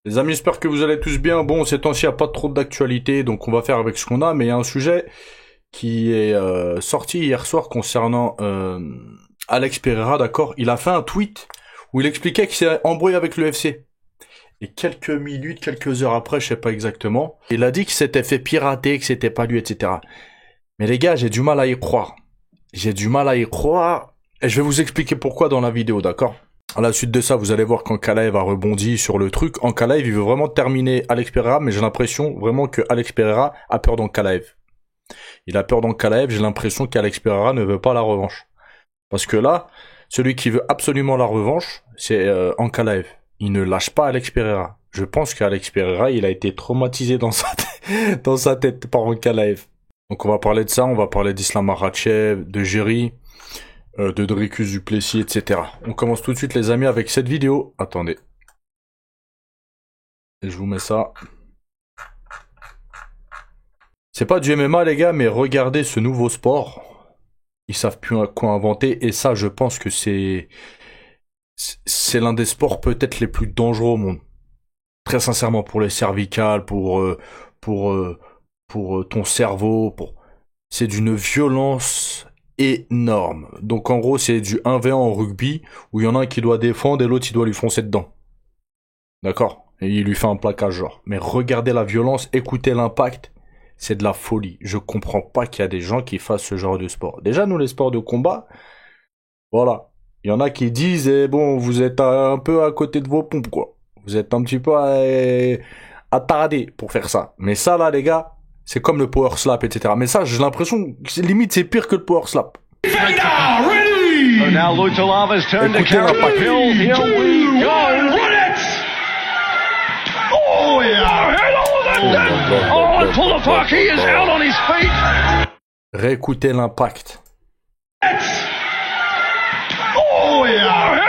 Les amis, j'espère que vous allez tous bien. Bon, ces temps-ci, il n'y a pas trop d'actualité, donc on va faire avec ce qu'on a, mais il y a un sujet qui est sorti hier soir concernant Alex Pereira, d'accord? Il a fait un tweet où il expliquait qu'il s'est embrouillé avec le FC. Et quelques minutes, quelques heures après, je sais pas exactement, il a dit qu'il s'était fait pirater, que c'était pas lui, etc. Mais les gars, j'ai du mal à y croire. J'ai du mal à y croire, et je vais vous expliquer pourquoi dans la vidéo, d'accord? À la suite de ça, vous allez voir qu'Ankalaev a rebondi sur le truc. Ankalaev, il veut vraiment terminer Alex Pereira, mais j'ai l'impression vraiment que Alex Pereira a peur d'Ankalaev. Il a peur d'Ankalaev, j'ai l'impression qu'Alex Pereira ne veut pas la revanche. Parce que là, celui qui veut absolument la revanche, c'est Ankalaev. Il ne lâche pas Alex Pereira. Je pense qu'Alex Pereira, il a été traumatisé dans sa tête par Ankalaev. Donc on va parler de ça, on va parler d'Islam Makhachev, de Jerry, de Dricus du Plessis, etc. On commence tout de suite les amis avec cette vidéo. Attendez. Et je vous mets ça. C'est pas du MMA les gars, mais regardez ce nouveau sport. Ils savent plus quoi inventer, et ça je pense que c'est l'un des sports peut-être les plus dangereux au monde. Très sincèrement, pour les cervicales, pour ton cerveau, c'est d'une violence énorme. Donc en gros, c'est du 1v1 en rugby, où il y en a un qui doit défendre et l'autre il doit lui foncer dedans. D'accord? Et il lui fait un plaquage genre. Mais regardez la violence, écoutez l'impact, c'est de la folie. Je comprends pas qu'il y a des gens qui fassent ce genre de sport. Déjà, nous, les sports de combat, voilà. Il y en a qui disent, eh bon, vous êtes un peu à côté de vos pompes, quoi. Vous êtes un petit peu attardés pour faire ça. Mais ça, là, les gars, c'est comme le power slap, etc. Mais ça, j'ai l'impression, limite, c'est pire que le power slap. Écoutez l'impact. Oh yeah! Oh, and Pulafaki is out on his feet. Réécoutez l'impact. Oh yeah!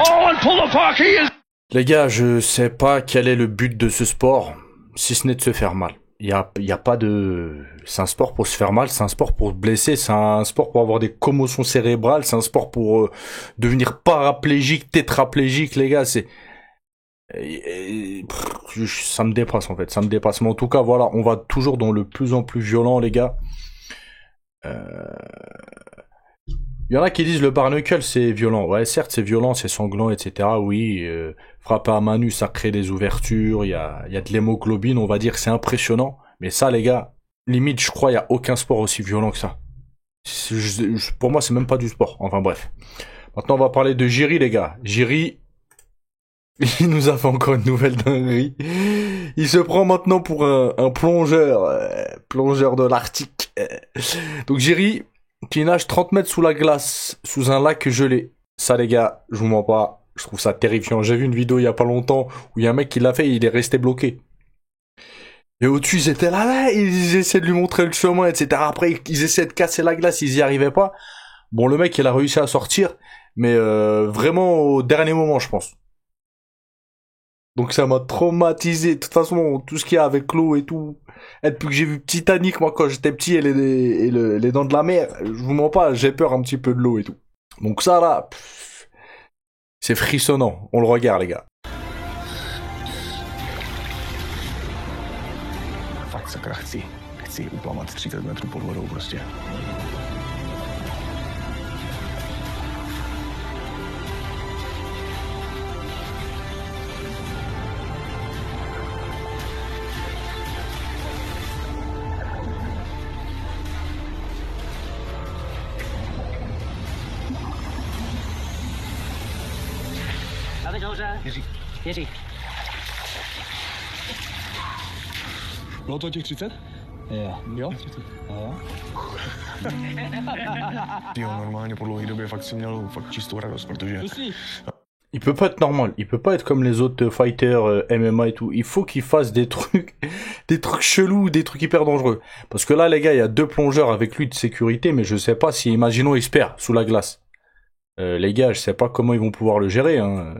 Oh, and Pulafaki is. Les gars, je sais pas quel est le but de ce sport, si ce n'est de se faire mal. Il y a pas de... C'est un sport pour se faire mal, c'est un sport pour se blesser, c'est un sport pour avoir des commotions cérébrales, c'est un sport pour devenir paraplégique, tétraplégique, les gars, c'est... ça me dépasse en fait, ça me dépasse. Mais en tout cas, voilà, on va toujours dans le plus en plus violent, les gars. Il y en a qui disent le barnacle c'est violent. Ouais, certes c'est violent, c'est sanglant, etc. Oui, frapper à main nue, ça crée des ouvertures, il y a de l'hémoglobine, on va dire, c'est impressionnant. Mais ça, les gars, limite, je crois, il y a aucun sport aussi violent que ça. Pour moi, c'est même pas du sport. Enfin bref. Maintenant, on va parler de Jiri, les gars. Jiri, il nous a fait encore une nouvelle dinguerie. Il se prend maintenant pour un plongeur de l'Arctique. Donc Jiri, qui nage 30 mètres sous la glace, sous un lac gelé. Ça, les gars, je vous mens pas, je trouve ça terrifiant. J'ai vu une vidéo il y a pas longtemps où il y a un mec qui l'a fait et il est resté bloqué. Et au-dessus, ils étaient là, ils essaient de lui montrer le chemin, etc. Après, ils essaient de casser la glace, ils y arrivaient pas. Bon, le mec, il a réussi à sortir, mais vraiment au dernier moment, je pense. Donc ça m'a traumatisé. De toute façon, tout ce qu'il y a avec l'eau et tout. Et depuis que j'ai vu Titanic, moi, quand j'étais petit, et les dents de la mer, je vous mens pas, j'ai peur un petit peu de l'eau et tout. Donc ça, là, c'est frissonnant. On le regarde, les gars. Fakt sakra chci uplamat 30 metrů pod vodou prostě. Jiří. Bylo to těch 30? Jo? Jo, normálně po dlouhé době fakt si měl fakt čistou radost, protože... Il peut pas être normal, il peut pas être comme les autres fighters MMA et tout. Il faut qu'il fasse des trucs chelous, des trucs hyper dangereux. Parce que là, les gars, il y a 2 plongeurs avec lui de sécurité, mais je sais pas si, imaginons, il se perd sous la glace. Les gars, je sais pas comment ils vont pouvoir le gérer, hein.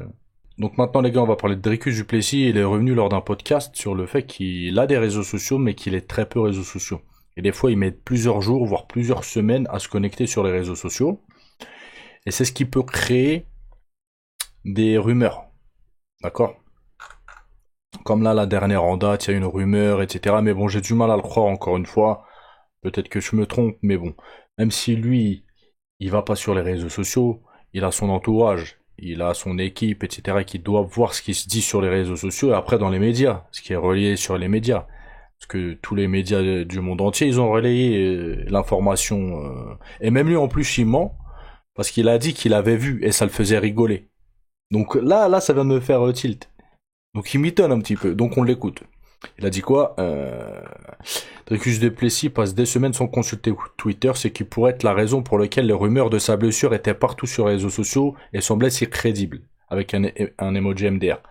Donc maintenant, les gars, on va parler de Dricus du Plessis. Il est revenu lors d'un podcast sur le fait qu'il a des réseaux sociaux, mais qu'il est très peu réseaux sociaux. Et des fois, il met plusieurs jours, voire plusieurs semaines à se connecter sur les réseaux sociaux. Et c'est ce qui peut créer des rumeurs. D'accord? Comme là, la dernière en date, il y a une rumeur, etc. Mais bon, j'ai du mal à le croire encore une fois. Peut-être que je me trompe, mais bon. Même si lui, il va pas sur les réseaux sociaux, il a son entourage, il a son équipe, etc. qui doivent voir ce qui se dit sur les réseaux sociaux et après dans les médias, ce qui est relayé sur les médias. Parce que tous les médias du monde entier, ils ont relayé l'information. Et même lui, en plus, il ment. Parce qu'il a dit qu'il avait vu et ça le faisait rigoler. Donc là, ça vient de me faire tilt. Donc il m'étonne un petit peu. Donc on l'écoute. Il a dit quoi Dricus du Plessis passe des semaines sans consulter Twitter, ce qui pourrait être la raison pour laquelle les rumeurs de sa blessure étaient partout sur les réseaux sociaux et semblaient si crédibles, avec un emoji MDR.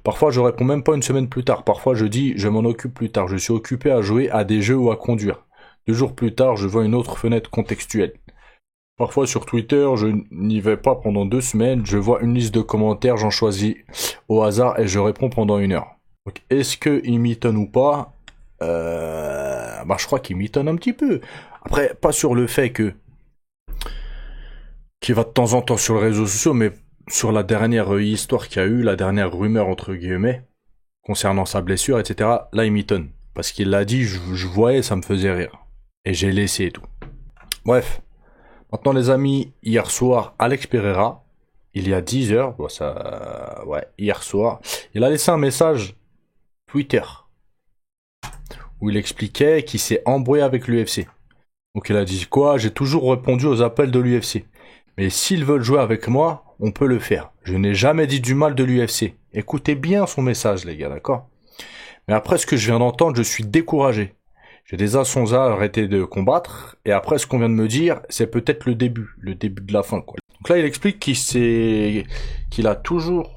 Parfois je réponds même pas une semaine plus tard, parfois je dis je m'en occupe plus tard, je suis occupé à jouer à des jeux ou à conduire. 2 jours plus tard, je vois une autre fenêtre contextuelle. Parfois sur Twitter, je n'y vais pas pendant 2 semaines, je vois une liste de commentaires, j'en choisis au hasard et je réponds pendant 1 heure. Donc est-ce qu'il m'étonne ou pas je crois qu'il m'étonne un petit peu. Après, pas sur le fait qu'il va de temps en temps sur les réseaux sociaux, mais sur la dernière histoire qu'il y a eu, la dernière rumeur entre guillemets, concernant sa blessure, etc. Là, il m'étonne. Parce qu'il l'a dit, je voyais, ça me faisait rire. Et j'ai laissé et tout. Bref. Maintenant, les amis, hier soir, Alex Pereira, il y a 10 heures, hier soir, il a laissé un message Twitter où il expliquait qu'il s'est embrouillé avec l'UFC. Donc il a dit quoi? J'ai toujours répondu aux appels de l'UFC. Mais s'ils veulent jouer avec moi, on peut le faire. Je n'ai jamais dit du mal de l'UFC. Écoutez bien son message, les gars, d'accord? Mais après ce que je viens d'entendre, je suis découragé. J'ai déjà songé à arrêter de combattre, et après ce qu'on vient de me dire, c'est peut-être le début de la fin, quoi. Donc là, il explique qu'il a toujours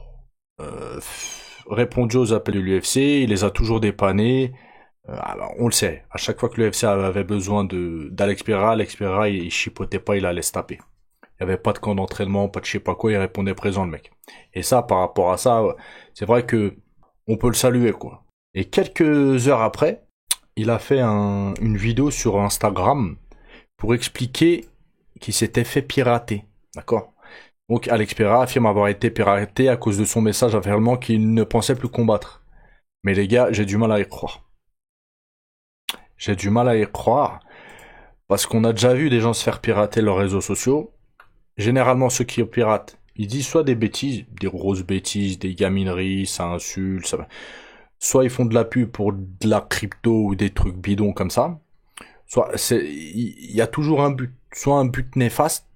répondu aux appels de l'UFC, il les a toujours dépannés. Alors, on le sait, à chaque fois que l'UFC avait besoin d'Alex Pereira, il chipotait pas, il allait se taper. Il y avait pas de camp d'entraînement, pas de je sais pas quoi, il répondait présent, le mec. Et ça, par rapport à ça, c'est vrai que on peut le saluer, quoi. Et quelques heures après, il a fait une vidéo sur Instagram pour expliquer qu'il s'était fait pirater, d'accord? Donc Alex Pereira affirme avoir été piraté à cause de son message affirmant qu'il ne pensait plus combattre. Mais les gars, j'ai du mal à y croire. J'ai du mal à y croire, parce qu'on a déjà vu des gens se faire pirater leurs réseaux sociaux. Généralement, ceux qui piratent, ils disent soit des bêtises, des grosses bêtises, des gamineries, ça insulte, ça... soit ils font de la pub pour de la crypto ou des trucs bidons comme ça. Soit il y a toujours un but, soit un but néfaste,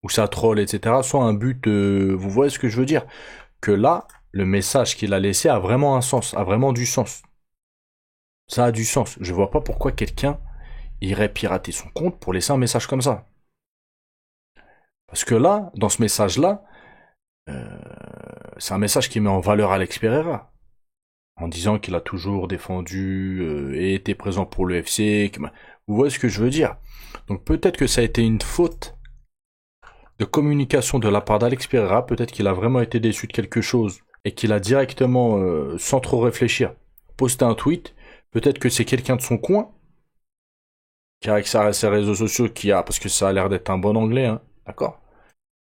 où ça troll, etc., soit un but, vous voyez ce que je veux dire? Que là, le message qu'il a laissé a vraiment un sens, a vraiment du sens. Ça a du sens. Je vois pas pourquoi quelqu'un irait pirater son compte pour laisser un message comme ça. Parce que là, dans ce message-là, c'est un message qui met en valeur Alex Pereira. En disant qu'il a toujours défendu et été présent pour l'UFC. Vous voyez ce que je veux dire? Donc peut-être que ça a été une faute de communication de la part d'Alex Pereira. Peut-être qu'il a vraiment été déçu de quelque chose et qu'il a directement, sans trop réfléchir, posté un tweet. Peut-être que c'est quelqu'un de son coin, qui a avec ses réseaux sociaux, parce que ça a l'air d'être un bon anglais, hein, d'accord?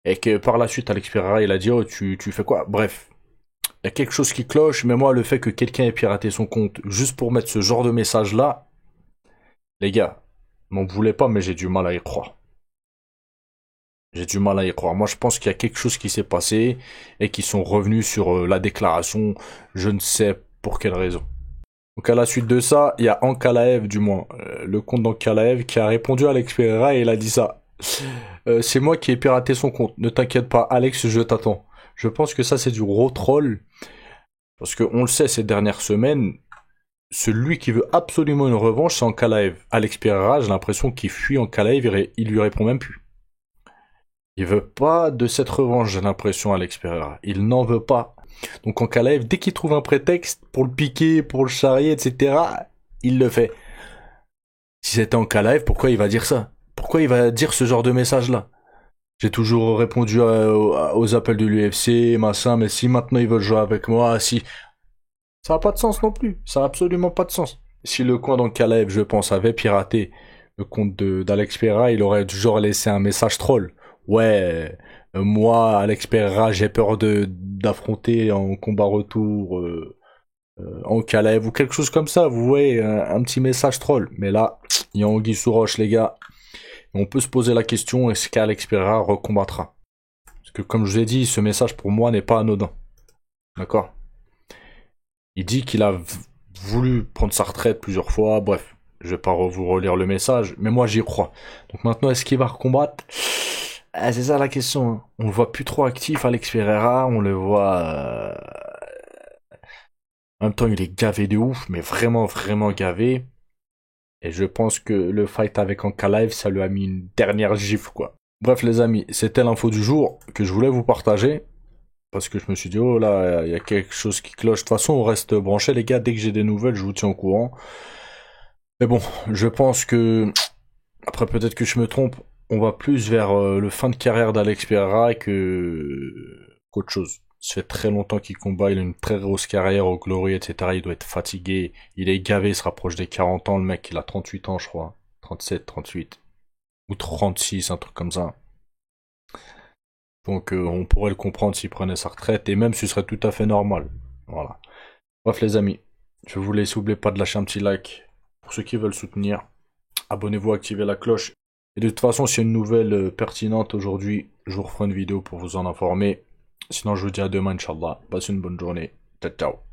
Et que par la suite, Alex Pereira, il a dit, oh, tu fais quoi? Bref. Il y a quelque chose qui cloche, mais moi, le fait que quelqu'un ait piraté son compte juste pour mettre ce genre de message-là, les gars, m'en voulez pas, mais j'ai du mal à y croire. J'ai du mal à y croire. Moi, je pense qu'il y a quelque chose qui s'est passé et qu'ils sont revenus sur la déclaration, je ne sais pour quelle raison. Donc à la suite de ça, il y a Ankalaev, du moins, le compte d'Ankalaev, qui a répondu à Alex Pereira et il a dit ça. C'est moi qui ai piraté son compte. Ne t'inquiète pas, Alex, je t'attends. Je pense que ça, c'est du gros troll. Parce qu'on le sait, ces dernières semaines, celui qui veut absolument une revanche, c'est Ankalaev. Alex Pereira, j'ai l'impression qu'il fuit Ankalaev et il lui répond même plus. Il veut pas de cette revanche, j'ai l'impression, Alex Pereira. Il n'en veut pas. Donc Ankalaev, dès qu'il trouve un prétexte pour le piquer, pour le charrier, etc., il le fait. Si c'était Ankalaev, pourquoi il va dire ça? Pourquoi il va dire ce genre de message-là? J'ai toujours répondu aux appels de l'UFC, machin, mais si maintenant ils veulent jouer avec moi, si... Ça n'a pas de sens non plus. Ça n'a absolument pas de sens. Si le coin d'Ankalaev, je pense, avait piraté le compte d'Alex Pereira, il aurait du genre laissé un message troll. Ouais, moi, Alex Pereira, j'ai peur d'affronter en combat retour en Calais ou quelque chose comme ça, vous voyez, un petit message troll. Mais là, il y a anguille sous roche, les gars. On peut se poser la question, est-ce qu'Alex Pereira recombattra? Parce que comme je vous ai dit, ce message pour moi n'est pas anodin. D'accord? Il dit qu'il a voulu prendre sa retraite plusieurs fois, bref. Je vais pas vous relire le message, mais moi j'y crois. Donc maintenant, est-ce qu'il va recombattre? C'est ça la question. Hein. On le voit plus trop actif, Alex Pereira. On le voit... En même temps, il est gavé de ouf, mais vraiment, vraiment gavé. Et je pense que le fight avec Ankalaev, ça lui a mis une dernière gifle, quoi. Bref, les amis, c'était l'info du jour que je voulais vous partager. Parce que je me suis dit, oh là, il y a quelque chose qui cloche. De toute façon, on reste branchés, les gars. Dès que j'ai des nouvelles, je vous tiens au courant. Mais bon, je pense que... Après, peut-être que je me trompe. On va plus vers le fin de carrière d'Alex Pereira qu'autre chose. Ça fait très longtemps qu'il combat, il a une très grosse carrière au Glory, etc. Il doit être fatigué, il est gavé, il se rapproche des 40 ans, le mec, il a 38 ans, je crois. 37, 38. Ou 36, un truc comme ça. Donc on pourrait le comprendre s'il prenait sa retraite, et même ce serait tout à fait normal. Voilà. Bref les amis, je vous laisse, n'oubliez pas de lâcher un petit like. Pour ceux qui veulent soutenir, abonnez-vous, activez la cloche. Et de toute façon, s'il y a une nouvelle pertinente aujourd'hui, je vous referai une vidéo pour vous en informer. Sinon, je vous dis à demain, Inch'Allah. Passez une bonne journée. Ciao, ciao.